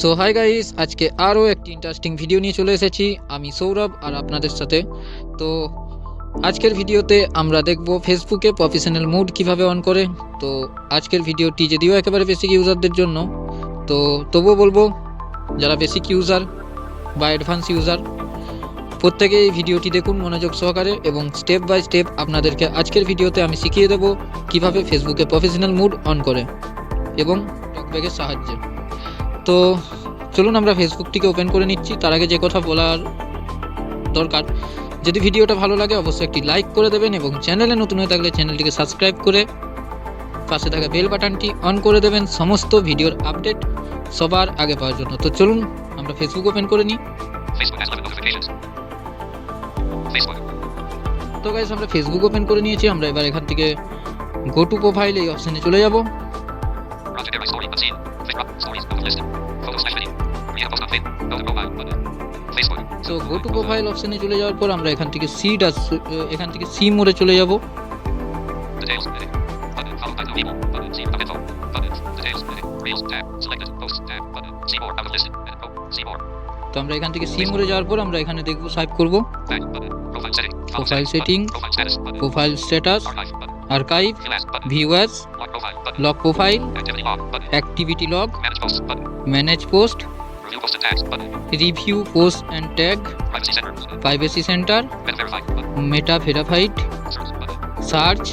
So hi guys, আজকে আরও একটি ইন্টারেস্টিং ভিডিও নিয়ে চলে এসেছি। আমি সৌরভ আর আপনাদের সাথে। তো আজকের ভিডিওতে আমরা দেখব ফেসবুকে প্রফেশনাল মুড কিভাবে অন করে। তো আজকের ভিডিওটি যদিও একেবারে বেসিক ইউজারদের জন্য, তো তবুও বলবো যারা বেসিক ইউজার বা অ্যাডভান্স ইউজার প্রত্যেকেই এই ভিডিওটি দেখুন মনোযোগ সহকারে, এবং স্টেপ বাই স্টেপ আপনাদেরকে আজকের ভিডিওতে আমি শিখিয়ে দেবো কিভাবে ফেসবুকে প্রফেশনাল মুড অন করে এবং টকব্যাগের সাহায্যে। তো চলুন আমরা ফেসবুকটিকে ওপেন করে নিচ্ছি। তার আগে যে কথা বলার দরকার, যদি ভিডিওটা ভালো লাগে অবশ্যই একটি লাইক করে দেবেন, এবং চ্যানেলে নতুন হয়ে থাকলে চ্যানেলটিকে সাবস্ক্রাইব করে পাশে থাকা বেল বাটনটি অন করে দেবেন সমস্ত ভিডিওর আপডেট সবার আগে পাওয়ার জন্য। তো চলুন আমরা ফেসবুক ওপেন করে নিই। তো গাইস, আমরা ফেসবুক ওপেন করে নিয়েছি। আমরা এবার এখান থেকে গো টু প্রোফাইল এই অপশনে চলে যাব। তো গো টু প্রোফাইল অপশনে চলে যাওয়ার পর আমরা এখান থেকে সি মোডে চলে যাব। তো আমরা এখান থেকে সি মোডে যাওয়ার পর আমরা এখানে দেখব সাইপ করব profile setting, profile status, archive, viewers, lock profile, activity log, manage post, review post and tag, privacy centre, meta verified, search,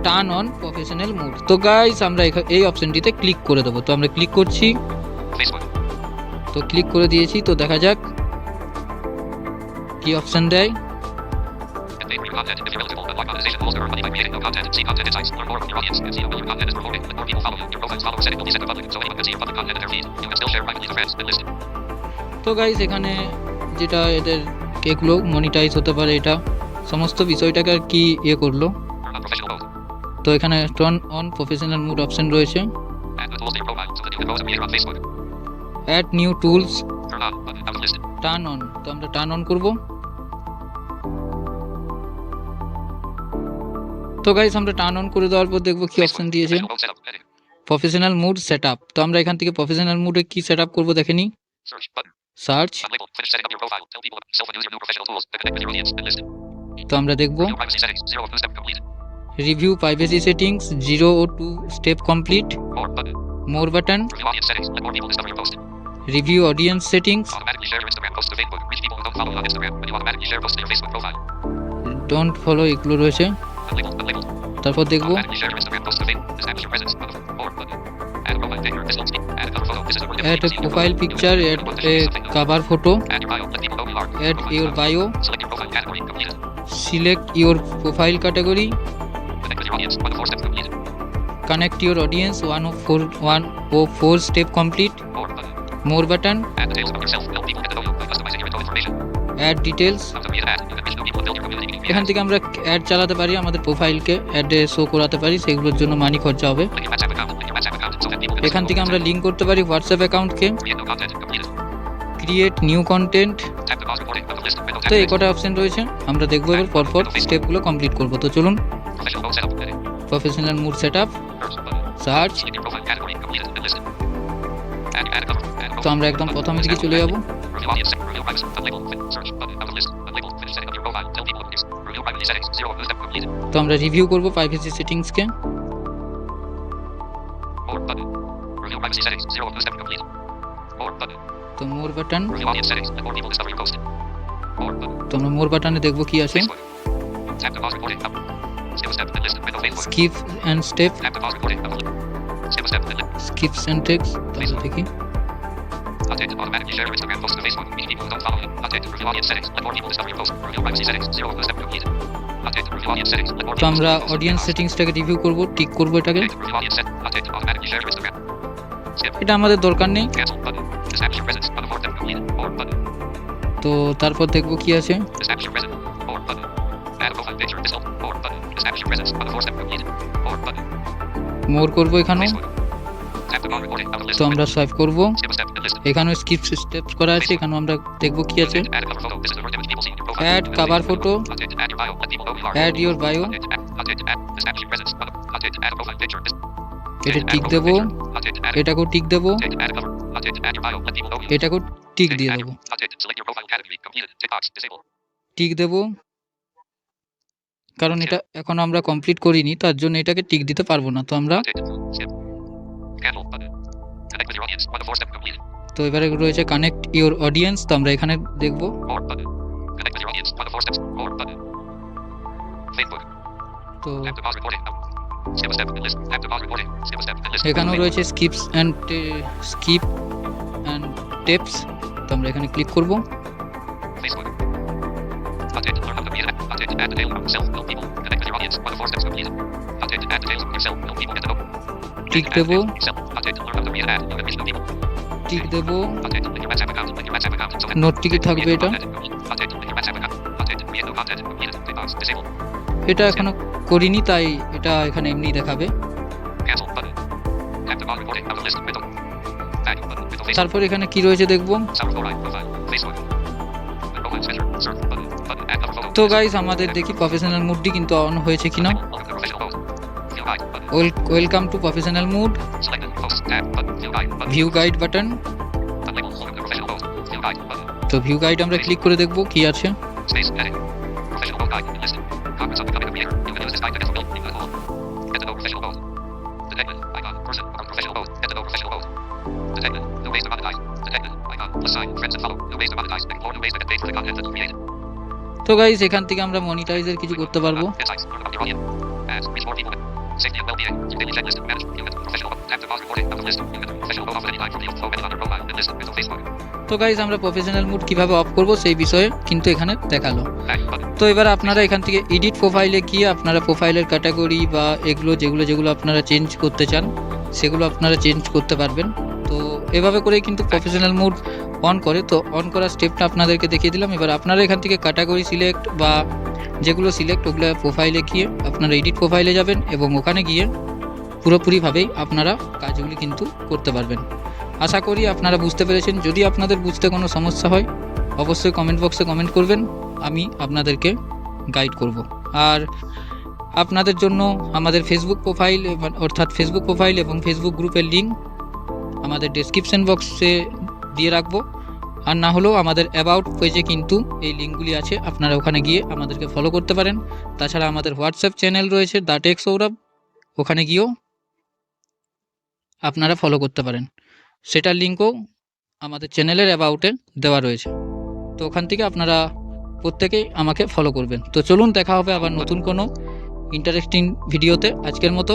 turn on professional mode. তো গাইস, আমরা এই অপশনটিতে ক্লিক করে দেবো। তো আমরা ক্লিক করছি। তো ক্লিক করে দিয়েছি। তো দেখা যাক কি অপশন দেয়। তো গাইস, এখানে যেটা এদের এগুলো মনিটাইজ হতে পারে, এটা সমস্ত বিষয়টাকে আর কি করলো। তো এখানে turn on professional mode option রয়েছে, add new tools, turn on. তো আমরা টার্ন অন করব। তো গাইস, আমরা টার্ন অন করে দেওয়ার পর দেখব কি অপশন দিয়েছে, প্রফেশনাল মুড সেটআপ। তো আমরা এখান থেকে প্রফেশনাল মুডে কি সেটআপ করব দেখে নিই। সার্চ। তো আমরা দেখব রিভিউ প্রাইভেসি সেটিংস 0 ও 2 step complete, more button, review audience settings, don't follow, এগুলো রয়েছে। তারপর দেখব add a profile picture, add a cover photo, add your bio, select your profile category, connect your audience 104 step complete, more button, add details। এখান থেকে আমরা add চালাতে পারি, আমাদের প্রোফাইলকে অ্যাডে শো করাতে পারি, সেগুলোর জন্য মানি খরচা হবে। এখান থেকে আমরা লিঙ্ক করতে পারি হোয়াটসঅ্যাপ অ্যাকাউন্টকে, ক্রিয়েট নিউ কন্টেন্ট। তো এই কটা অপশন রয়েছে, আমরা দেখবো এবার পরপর স্টেপগুলো কমপ্লিট করব। তো চলুন, প্রফেশনাল মুড সেটআপ, সার্চ। তো আমরা একদম প্রথমের দিকে চলে যাব। তো আমরা রিভিউ করব প্রাইভেসি সেটিংসকে। তো মোর বাটন। তো আমরা মোর বাটনে দেখব কি আছে, skip and step, skips and text. তো আমরা দেখি। তো আমরা অডিয়েন্স সেটিংসটাকে রিভিউ করব, টিক করব এটাকে। এটা আমাদের দরকার নেই। তো তারপর দেখব কি আছে। মোর করব এখানে। তো আমরা সোয়াইপ করব, এখানে স্কিপ স্টেপস করা আছে, এখানে আমরা দেখব কি আছে। Add cover photo, add your bio, এটা টিক দেবো, এটাকেও টিক দেবো, এটাকেও টিক দিয়ে দেবো, টিক দেবো, কারণ এটা এখন আমরা কমপ্লিট করিনি, তার জন্য এটাকে টিক দিতে পারবো না। তো আমরা তো এবারে রয়েছে কানেক্ট ইউর অডিয়েন্স, তো আমরা এখানে দেখব। তো এখানেও রয়েছে স্কিপ অ্যান্ড টেপস, তো আমরা এখানে ক্লিক করব। টিক দেবো, টিক দেবো, নোট টিকে থাকবে এটা। এটা এখনো করিনি, তাই এটা এখানে এমনি দেখাবে। তারপর এখানে কি রয়েছে দেখবো। তো গাইস আমাদের দেখি প্রফেশনাল মুডটি কিন্তু অন হয়েছে কিনা। Welcome to professional mood, view guide button. তো ভিউ গাইড আমরা ক্লিক করে দেখব কি আছে। তো গাইস এখান থেকে আমরা মনিটাইজের কিছু করতে পারবো। তো গাইস আমরা প্রফেশনাল মুড কিভাবে অফ করব সেই বিষয়ে কিন্তু এখানে দেখালো। তো এবার আপনারা এখান থেকে এডিট প্রোফাইলে গিয়ে আপনারা প্রোফাইলের ক্যাটাগরি বা এগুলো যেগুলো আপনারা চেঞ্জ করতে চান সেগুলো আপনারা চেঞ্জ করতে পারবেন। তো এভাবে করেই কিন্তু প্রফেশনাল মুড অন করে। তো অন করার স্টেপটা আপনাদেরকে দেখিয়ে দিলাম। এবার আপনারা এখান থেকে ক্যাটাগরি সিলেক্ট বা যেগুলো সিলেক্ট ওগুলো প্রোফাইলে গিয়ে আপনারা এডিট প্রোফাইলে যাবেন এবং ওখানে গিয়ে পুরোপুরিভাবেই আপনারা কাজগুলি কিন্তু করতে পারবেন। আশা করি আপনারা বুঝতে পেরেছেন। যদি আপনাদের বুঝতে কোনো সমস্যা হয় অবশ্যই কমেন্ট বক্সে কমেন্ট করবেন, আমি আপনাদেরকে গাইড করব। আর আপনাদের জন্য আমাদের ফেসবুক প্রোফাইল অর্থাৎ ফেসবুক প্রোফাইল এবং ফেসবুক গ্রুপের লিঙ্ক আমাদের ডেসক্রিপশন বক্সে দিয়ে রাখবো। আর না হলেও আমাদের অ্যাবাউট পেজে কিন্তু এই লিঙ্কগুলি আছে, আপনারা ওখানে গিয়ে আমাদেরকে ফলো করতে পারেন। তাছাড়া আমাদের হোয়াটসঅ্যাপ চ্যানেল রয়েছে দ্য টেক সৌরভ, ওখানে গিয়েও আপনারা ফলো করতে পারেন। সেটার লিঙ্কও আমাদের চ্যানেলের অ্যাবাউটে দেওয়া রয়েছে। তো ওখান থেকে আপনারা প্রত্যেকেই আমাকে ফলো করবেন। তো চলুন দেখা হবে আবার নতুন কোনো ইন্টারেস্টিং ভিডিওতে। আজকের মতো